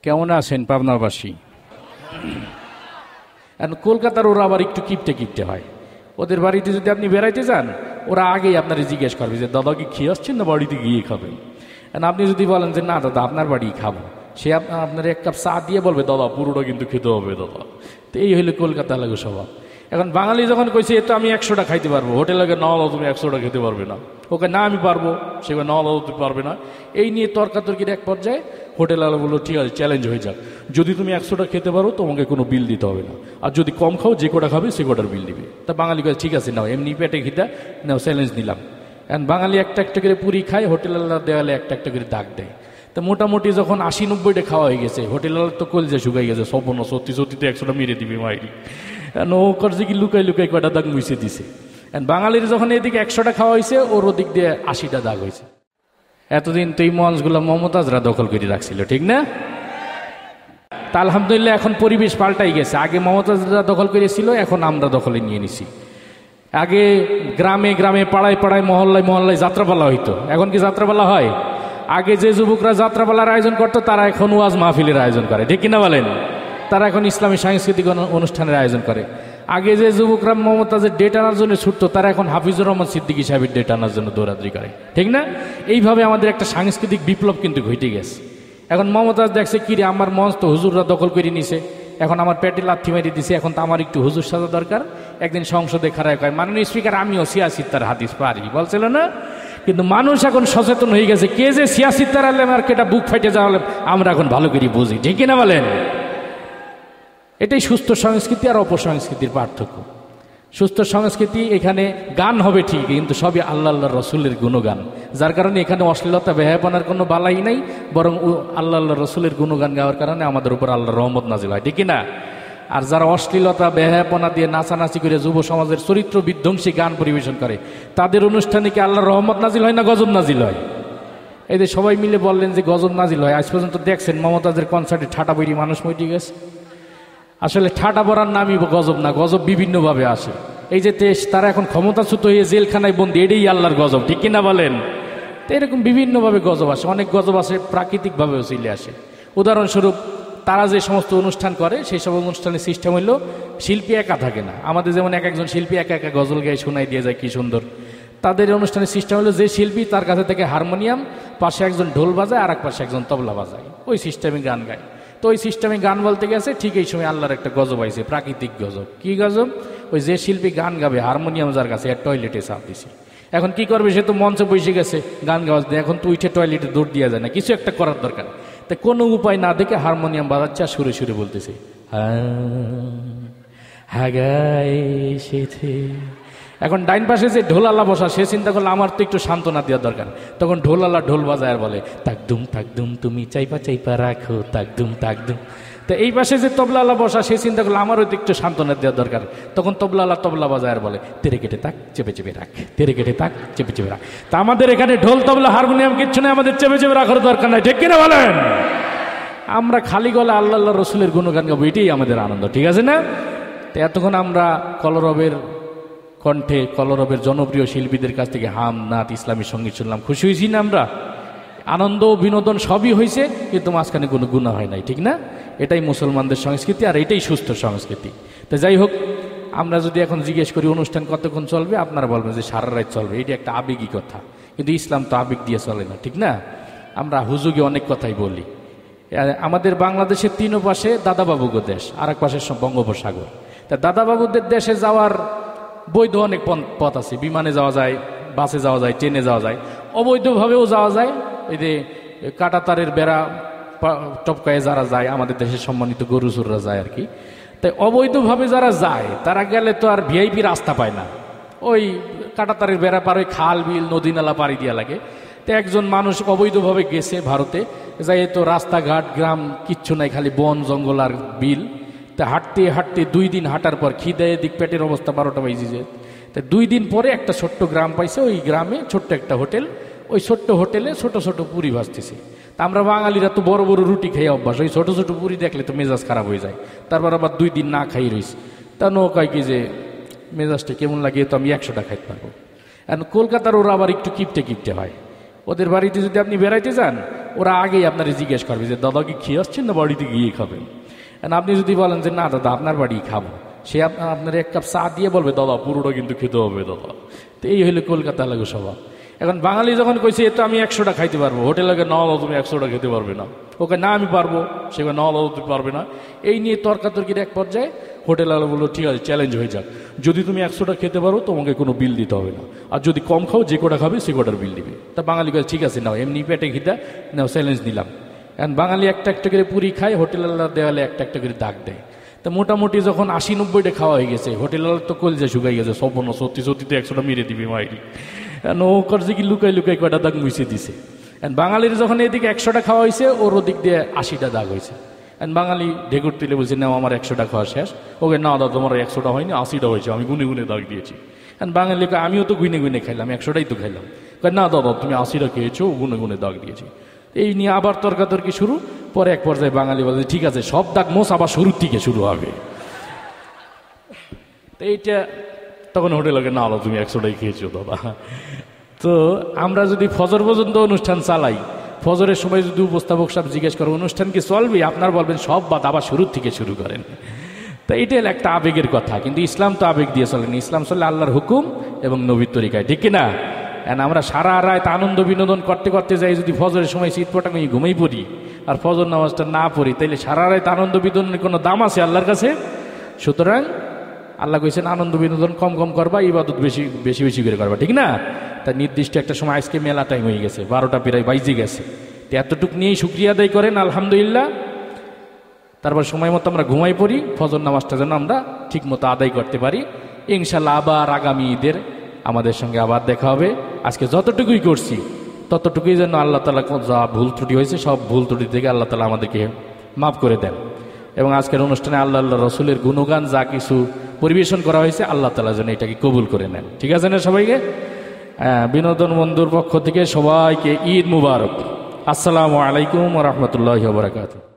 কেমন আছেন পাবনাবাসী? কলকাতার ওরা আবার একটু কিপটে কিপটে হয়। ওদের বাড়িতে যদি আপনি বেড়াইতে যান, ওরা আগেই আপনারা জিজ্ঞেস করবে যে দাদা কি খেয়ে আসছেন না বাড়িতে গিয়ে খাবেন। আপনি যদি বলেন যে না দাদা আপনার বাড়ি খাবো, সে আপনার এক কাপ চা দিয়ে বলবে দাদা পুরোটা কিন্তু খেতে হবে দাদা। তো এই হইলে কলকাতা লাগে স্বভাব। এখন বাঙালি যখন কইছে এ তো আমি 100টা খাইতে পারবো, হোটেলে না দাদা তুমি 100টা খেতে পারবে না, ওকে না আমি পারবো, সে না দাদা তুমি পারবে না। এই নিয়ে তর্কাতর্কির এক পর্যায়ে হোটেলওয়ালা বললো ঠিক আছে চ্যালেঞ্জ হয়ে যাক, যদি তুমি 100টা খেতে পারো তোমাকে কোনো বিল দিতে হবে না, আর যদি কম খাও যে কটা খাবে সে কটার বিল দিবে। তা বাঙালি কাছে ঠিক আছে নাও, এমনি পেটে খিদা নাও, চ্যালেঞ্জ নিলাম। এখন বাঙালি একটা একটা করে পুরি খায়, হোটেলওয়ালা দেওয়ালে একটা একটা করে দাগ দেয়। তা মোটামুটি যখন 80-90টা খাওয়া হয়ে গেছে, হোটেলওয়ালা তো কলজা শুকাই গেছে, সপন সত্যি সত্যি তো 100টা মেরে দিবে মাইরি। ও করছে কি লুকাই লুকাই কয়টা দাগ মুছে দিছে। বাঙালির যখন এদিকে 100টা খাওয়া হয়েছে, ওর ওদিক দিয়ে 80টা দাগ হয়েছে। এতদিন তো এই মঞ্চগুলো মমতাজরা দখল করে রাখছিল, ঠিক না? তা আলহামদুলিল্লাহ এখন পরিবেশ পাল্টাই গেছে। আগে মমতাজরা দখল করেছিল, এখন আমরা দখলে নিয়ে নিছি। আগে গ্রামে গ্রামে পাড়ায় পাড়ায় মহল্লায় মহল্লায় যাত্রাপালা হইতো, এখন কি যাত্রাপালা হয়? আগে যে যুবকরা যাত্রাপালার আয়োজন করতো তারা এখন ওয়াজ মাহফিলের আয়োজন করে, ঠিক কিনা বলেন? তারা এখন ইসলামী সাংস্কৃতিক অনুষ্ঠানের আয়োজন করে। আগে যে যুবকরা মমতাজের ডেট আনার জন্য ছুটতো, তারা এখন হাফিজুর রহমান সিদ্দিকী সাহেবের ডেট আনার জন্য দৌড়াদৌড়ি করে, ঠিক না? এইভাবে আমাদের একটা সাংস্কৃতিক বিপ্লব কিন্তু ঘটে গেছে। এখন মমতাজ দেখছে কিরে আমার মঞ্চ তো হুজুররা দখল করে নিছে, এখন আমার পেটে লাথি মেরে দিছে, এখন তো আমার একটু হুজুর সাজা দরকার। একদিন সংসদে খাড়ায় কয় মাননীয় স্পিকার আমিও সিয়াসিত্তার হাদিস পারি, বলছিল না? কিন্তু মানুষ এখন সচেতন হয়ে গেছে, কে যে সিয়াসিত্তার আলেম আর কেটা বুক ফাইটে যাওয়া আমরা এখন ভালো করে বুঝি, ঠিক কিনা বলেন? এটাই সুস্থ সংস্কৃতি আর অপসংস্কৃতির পার্থক্য। সুস্থ সংস্কৃতি এখানে গান হবে ঠিক, কিন্তু সবই আল্লাহ আল্লাহ রসুলের গুণগান, যার কারণে এখানে অশ্লীলতা বেহায়াপনার কোনো বালাই নাই, বরং আল্লাহ আল্লাহ রসুলের গুণগান গাওয়ার কারণে আমাদের উপর আল্লাহর রহমত নাজিল হয়, ঠিক কিনা? আর যারা অশ্লীলতা বেহায়াপনা দিয়ে নাচানাচি করে যুব সমাজের চরিত্র বিধ্বংসী গান পরিবেশন করে, তাদের অনুষ্ঠানে কি আল্লাহর রহমত নাজিল হয় না গজব নাজিল হয়? এই যে সবাই মিলে বললেন যে গজব নাজিল হয়, আজ পর্যন্ত দেখছেন মমতাজের কনসার্টে ঠাটা বইরি মানুষ মরে গেছে। আসলে ঠাটা পড়ার নামই গজব না, গজব বিভিন্নভাবে আসে। এই যে দেশ তারা এখন ক্ষমতাচ্যুত হয়ে জেলখানায় বন্দি, এটাই আল্লাহর গজব, ঠিক কিনা বলেন? তো এরকম বিভিন্নভাবে গজব আসে, অনেক গজব আসে প্রাকৃতিকভাবেও চলে আসে। উদাহরণস্বরূপ তারা যে সমস্ত অনুষ্ঠান করে সেই সব অনুষ্ঠানের সিস্টেম হইল শিল্পী একা থাকে না। আমাদের যেমন এক একজন শিল্পী একা একা গজল গায়ে শোনাই দিয়ে যায় কি সুন্দর, তাদের অনুষ্ঠানের সিস্টেম হলো যে শিল্পী তার কাছে থেকে হারমোনিয়াম, পাশে একজন ঢোল বাজায় আর এক পাশে একজন তবলা বাজায়, ওই সিস্টেমে গান গায়। তো ওই সিস্টেমে গান বলতে গেছে, ঠিক এই সময় আল্লাহর একটা গজব আইছে, প্রাকৃতিক গজব। কি গজব? ওই যে শিল্পী গান গাবে, হারমোনিয়াম যার কাছে, আর টয়লেটে চাপ দিছে। এখন কি করবে? সে তো মঞ্চে বসে গেছে গান গাওয়া, এখন তো উঠে টয়লেটে দৌড় দেওয়া যায় না, কিছু একটা করার দরকার। তা কোনো উপায় না দেখে হারমোনিয়াম বাজাচ্ছে আর সুরে সুরে বলতেছে হাগায় এসেছে। এখন ডাইন পাশে যে ঢোলালা বসা, সে চিন্তা করলো আমার তো একটু সান্ত্বনা দেওয়ার দরকার, তখন ঢোলালা ঢোল বাজায় আর বলে তাকদুম তুমি চাইপা চাইপা রাখো তাকদুম। তো এই পাশে যে তবলালা বসা, সে চিন্তা করলো আমারও তো একটু সান্ত্বনা দেওয়ার দরকার, তখন তবলালা তবলা বাজায় আর বলে তেরে কেটে তাক চেপে চেপে রাখ, তেরে কেটে তাক চেপে চেপে রাখ। তা আমাদের এখানে ঢোল তবলা হারমোনিয়াম কিচ্ছু নেই, আমাদের চেপে চেপে রাখার দরকার নাই, ঠিক কিনা বলেন? আমরা খালি গলা আল্লাহ আল্লাহ রসুলের গুণগান গাবো, এটাই আমাদের আনন্দ, ঠিক আছে না? তো এতক্ষণ আমরা কলরবের কণ্ঠে, কলরবের জনপ্রিয় শিল্পীদের কাছ থেকে হাম নাত ইসলামী সঙ্গীত শুনলাম, খুশি হয়েছি না আমরা? আনন্দ বিনোদন সবই হয়েছে, কিন্তু মাঝখানে কোনো গুনাহ হয় নাই, ঠিক না? এটাই মুসলমানদের সংস্কৃতি আর এটাই সুস্থ সংস্কৃতি। তো যাই হোক, আমরা যদি এখন জিজ্ঞেস করি অনুষ্ঠান কতক্ষণ চলবে, আপনারা বলবেন যে সারা রাত চলবে, এটি একটা আবেগী কথা, কিন্তু ইসলাম তো আবেগ দিয়ে চলে না, ঠিক না? আমরা হুজুগে অনেক কথাই বলি। আমাদের বাংলাদেশের তিন পাশে দাদাবাবুগো দেশ, আর এক পাশে বঙ্গোপসাগর। তা দাদাবাবুদের দেশে যাওয়ার বৈধ অনেক পথ আছে, বিমানে যাওয়া যায়, বাসে যাওয়া যায়, ট্রেনে যাওয়া যায়, অবৈধভাবেও যাওয়া যায়। এই যে কাঁটাতারের বেড়া টপকায়ে যারা যায়, আমাদের দেশের সম্মানিত গরু চোররা যায় আর কি। তাই অবৈধভাবে যারা যায় তারা গেলে তো আর ভিআইপি রাস্তা পায় না, ওই কাঁটাতারের বেড়া পার ওই খাল বিল নদী নালা পাড়ি দিয়া লাগে। তো একজন মানুষ অবৈধভাবে গেছে ভারতে, যাই তো রাস্তাঘাট গ্রাম কিচ্ছু নাই, খালি বন জঙ্গল আর বিল। তা হাঁটতে হাঁটতে 2 দিন হাঁটার পর খিদে দিক পেটের অবস্থা 12টা বাজে যায়। তা 2 দিন পরে একটা ছোট্ট গ্রাম পাইছে, ওই গ্রামে ছোট্ট একটা হোটেল, ওই ছোট্ট হোটেলে ছোট ছোট পুরি ভাজতেছে। তা আমরা বাঙালিরা তো বড় বড় রুটি খেয়ে অভ্যাস, ওই ছোট ছোট পুরি দেখলে তো মেজাজ খারাপ হয়ে যায়। তারপর আবার 2 দিন না খাই রইস। তা নৌকায় কি যে মেজাজটা কেমন লাগে, তো আমি 100টা খাইতে পারবো। এখন কলকাতার ওরা আবার একটু কিপটে কিপটে হয়। ওদের বাড়িতে যদি আপনি বেড়াইতে যান, ওরা আগেই আপনারা জিজ্ঞেস করবে যে দাদা কি খেয়ে আসছেন না বাড়িতে গিয়ে খাবেন। আপনি যদি বলেন যে না দাদা আপনার বাড়ি খাবো, সে আপনার এক কাপ চা দিয়ে বলবে দাদা পুরোটা কিন্তু খেতে হবে দাদা। তো এই হলো কলকাতা লাগো স্বভাব। এখন বাঙালি যখন কইছে এ তো আমি 100টা খাইতে পারবো, হোটেলে না দাদা তুমি 100টা খেতে পারবে না, ওকে না আমি পারবো, সে না দাদা তুমি পারবে না। এই নিয়ে তর্কাতর্কির এক পর্যায়ে হোটেলওয়ালা বললো ঠিক আছে চ্যালেঞ্জ হয়ে যাক, যদি তুমি 100টা খেতে পারো তোমাকে কোনো বিল দিতে হবে না, আর যদি কম খাও যে কটা খাবে সে কটার বিল দিবে। তা বাঙালি কয়ে ঠিক আছে নাও, এমনি পেটে খিদা নাও, চ্যালেঞ্জ নিলাম। এখন বাঙালি একটা একটা করে পুরি খায়, হোটেলওয়ালা দেওয়ালে একটা একটা করে দাগ দেয়। তা মোটামুটি যখন 80-90টা খাওয়া হয়ে গেছে, হোটেলওয়ালা তো কলজা শুকাই গেছে, সম্পূর্ণ সত্যি সত্যি তো 100টা মেরে দিবে মাইরি। ও করছে কি লুকাই লুকাই কয়টা দাগ মুছে দিছে। বাঙালির যখন এদিকে 100টা খাওয়া হয়েছে, ওর ওদিক দিয়ে 80টা দাগ হয়েছে। বাঙালি ঢেকুর তুলে বলছে না আমার 100টা খাওয়া শেষ। ওকে না দাদা তোমার 100টা হয়নি, 80টা হয়েছে, আমি গুনে গুনে দাগ দিয়েছি। বাঙালি আমিও তো গুনে গুনে খাইলাম, 100টাই তো খাইলাম। না দাদা তুমি 80টা খেয়েছো, গুনে গুনে দাগ দিয়েছি। এই নিয়ে আবার তর্কাতর্কি শুরু। পরে এক পর্যায়ে বাঙালি বলছে ঠিক আছে সব দাগ মোছ আবার শুরুর থেকে শুরু হবে। তো এইটা তখন হোটেলকে না দাদা তুমি 100টাই খেয়েছো দাদা। তো আমরা যদি ফজর পর্যন্ত অনুষ্ঠান চালাই, ফজরের সময় যদি উপস্থাপক সাহেব জিজ্ঞেস করে অনুষ্ঠান কি চলবে, আপনার বলবেন সব বাদ আবার শুরুর থেকে শুরু করেন। তো এইটা একটা আবেগের কথা, কিন্তু ইসলাম তো আবেগ দিয়ে চলেনি, ইসলাম চলে আল্লাহর হুকুম এবং নবীর তরিকায়, ঠিক কিনা? আমরা সারা রাত আনন্দ বিনোদন করতে করতে যাই, যদি ফজরের সময় শীত পটাঙ্গ ঘুমেই পড়ি আর ফজর নামাজটা না পড়ি, তাইলে সারা রাত আনন্দ বিনোদনের কোনো দাম আছে আল্লাহর কাছে? সুতরাং আল্লাহ কইছেন আনন্দ বিনোদন কম কম করবা, ইবাদত বেশি বেশি বেশি করে করবা, ঠিক না? তার নির্দিষ্ট একটা সময়, আজকে মেলা টাইম হয়ে গেছে, 12টা প্রায় বাইজে গেছে। তো এতটুকু নিয়েই শুকরিয়া আদায় করেন আলহামদুলিল্লাহ। তারপর সময় মতো আমরা ঘুমাই পড়ি, ফজর নামাজটা যেন আমরা ঠিক মতো আদায় করতে পারি। ইনশাল্লাহ আবার আগামী ঈদের আমাদের সঙ্গে আবার দেখা হবে। আজকে যতটুকুই করছি ততটুকুই যেন আল্লাহ তাআলা যা ভুল ত্রুটি হয়েছে সব ভুল ত্রুটি থেকে আল্লাহ তাআলা আমাদেরকে মাফ করে দেন। এবং আজকের অনুষ্ঠানে আল্লাহ রসুলের গুণগান যা কিছু পরিবেশন করা হয়েছে আল্লাহ তাআলা যেন এটাকে কবুল করে নেন, ঠিক আছে না? সবাইকে বিনোদন বন্ধুর পক্ষ থেকে সবাইকে ঈদ মুবারক। আসসালামু আলাইকুম ওয়া রাহমাতুল্লাহি ওয়া বারাকাতুহু।